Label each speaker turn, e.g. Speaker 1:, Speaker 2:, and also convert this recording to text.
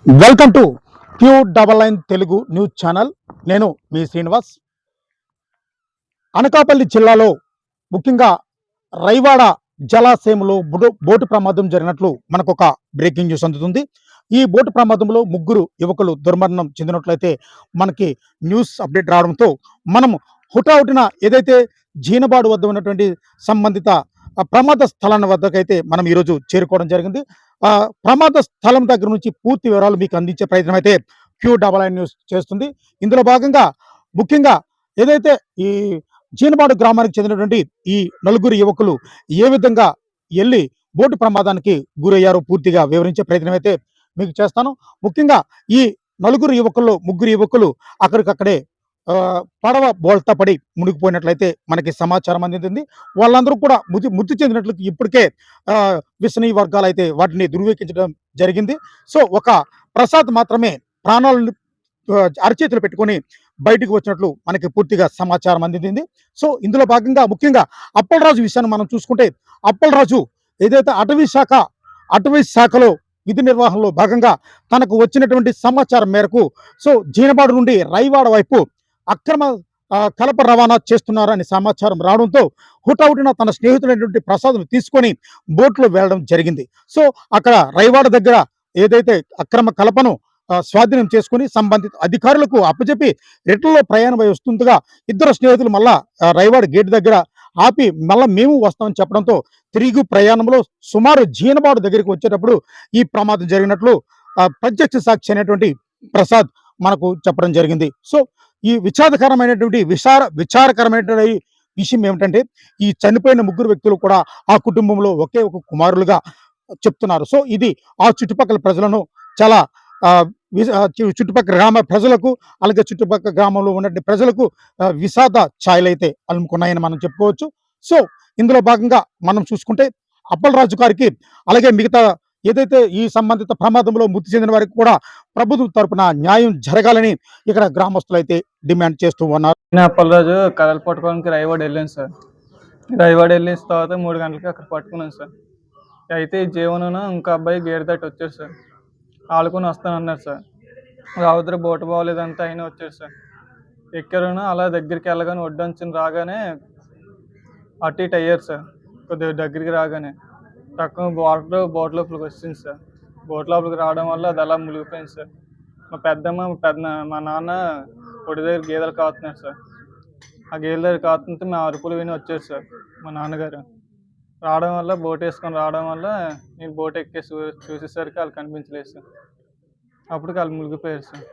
Speaker 1: Welcome to Q99 Telugu news channel. నేను మీ శ్రీనివాస్. అనకాపల్లి జిల్లాలో ముఖ్యంగా రైవాడ జలాశయంలో బోటు ప్రమాదం జరిగినట్లు మనకు ఒక బ్రేకింగ్ న్యూస్ అందుతుంది. ఈ బోటు ప్రమాదంలో ముగ్గురు యువకులు దుర్మరణం చెందినట్లయితే మనకి న్యూస్ అప్డేట్ రావడంతో మనం హుటాహుటిన ఏదైతే జీనబాడు వద్ద ఉన్నటువంటి సంబంధిత ప్రమాద స్థలాన్ని వద్దకైతే మనం ఈరోజు చేరుకోవడం జరిగింది. ప్రమాద స్థలం దగ్గర నుంచి పూర్తి వివరాలు మీకు అందించే ప్రయత్నం అయితే Q99 న్యూస్ చేస్తుంది. ఇందులో భాగంగా ముఖ్యంగా ఏదైతే ఈ జీనబాడు గ్రామానికి చెందినటువంటి ఈ నలుగురు యువకులు ఏ విధంగా వెళ్ళి బోటు ప్రమాదానికి గురయ్యారో పూర్తిగా వివరించే ప్రయత్నం అయితే మీకు చేస్తాను. ముఖ్యంగా ఈ నలుగురు యువకుల్లో ముగ్గురు యువకులు అక్కడికక్కడే పడవ బోల్తా పడి మునిగిపోయినట్లయితే మనకి సమాచారం అందింది. వాళ్ళందరూ కూడా మృతి చెందినట్లు ఇప్పటికే విశ్వనీయ వర్గాలు అయితే వాటిని ధృవీకరించడం జరిగింది. సో ఒక ప్రసాద్ మాత్రమే ప్రాణాలను అరచేతులు పెట్టుకొని బయటకు వచ్చినట్లు మనకి పూర్తిగా సమాచారం అందింది. సో ఇందులో భాగంగా ముఖ్యంగా అప్పలరాజు విషయాన్ని మనం చూసుకుంటే, అప్పలరాజు ఏదైతే అటవీ శాఖలో విధి నిర్వహణలో భాగంగా తనకు వచ్చినటువంటి సమాచారం మేరకు సో జీనబాడు నుండి రైవాడ వైపు అక్రమ కలప రవాణా చేస్తున్నారని సమాచారం రావడంతో హుటాహుటిన తన స్నేహితుడైనటువంటి ప్రసాద్ను తీసుకొని బోట్లో వెళ్ళడం జరిగింది. సో అక్కడ రైవాడ దగ్గర ఏదైతే అక్రమ కలపను స్వాధీనం చేసుకుని సంబంధిత అధికారులకు అప్పచెప్పి రిటర్న్లో ప్రయాణం వస్తుండగా ఇద్దరు స్నేహితులు మళ్ళా రైవాడ గేట్ దగ్గర ఆపి మళ్ళీ మేము వస్తామని చెప్పడంతో తిరిగి ప్రయాణంలో సుమారు జీనబాడు దగ్గరికి వచ్చేటప్పుడు ఈ ప్రమాదం జరిగినట్లు ప్రత్యక్ష సాక్షి అయినటువంటి ప్రసాద్ మనకు చెప్పడం జరిగింది. సో ఈ విచారకరమైనటువంటి విషయం ఏమిటంటే, ఈ చనిపోయిన ముగ్గురు వ్యక్తులు కూడా ఆ కుటుంబంలో ఒకే ఒక కుమారులుగా చెప్తున్నారు. సో ఇది ఆ చుట్టుపక్కల ప్రజలను చాలా చుట్టుపక్కల గ్రామ ప్రజలకు అలాగే చుట్టుపక్కల గ్రామంలో ఉన్నటువంటి ప్రజలకు విషాద ఛాయలైతే అలుముకున్నాయని మనం చెప్పుకోవచ్చు. సో ఇందులో భాగంగా మనం చూసుకుంటే అప్పలరాజు గారికి అలాగే మిగతా ఏదైతే ఈ సంబంధిత ప్రమాదంలో మృతి చెందిన వారికి కూడా ప్రభుత్వం తరపున న్యాయం జరగాలని ఇక్కడ గ్రామస్తులు అయితే డిమాండ్ చేస్తూ ఉన్నారు.
Speaker 2: అప్పలరాజు కథలు పట్టుకోవడానికి రైవాడ వెళ్ళాను సార్. రైవాడ వెళ్ళిన తర్వాత 3 గంటలకి అక్కడ పట్టుకున్నాను సార్. అయితే ఈ జీవనను ఇంకా అబ్బాయి గేర్ దాటి వచ్చారు సార్. ఆడుకొని వస్తానన్నారు సార్. రావుద్ర బోటు బాగోలేదంటే ఆయన వచ్చారు సార్. ఎక్కారును అలా దగ్గరికి వెళ్ళగానే ఒడ్డంచుని రాగానే అటు ఇటు అయ్యారు సార్. కొద్దిగా దగ్గరికి రాగానే తక్కువ బోట్ లోపలికి వచ్చింది సార్. బోట్ లోపలికి రావడం వల్ల అది అలా మునిగిపోయింది సార్. మా పెద్దమ్మ మా నాన్న ఒడి దగ్గర గేదెలు కాస్తున్నారు సార్. ఆ గేదెల దగ్గర కాస్తుంటే మా అరుపులు విని వచ్చారు సార్ మా నాన్నగారు. రావడం వల్ల బోట్ వేసుకొని రావడం వల్ల నేను బోట్ ఎక్కేసి చూసేసరికి వాళ్ళు కనిపించలేదు సార్. అప్పటికి వాళ్ళు మునిగిపోయారు సార్.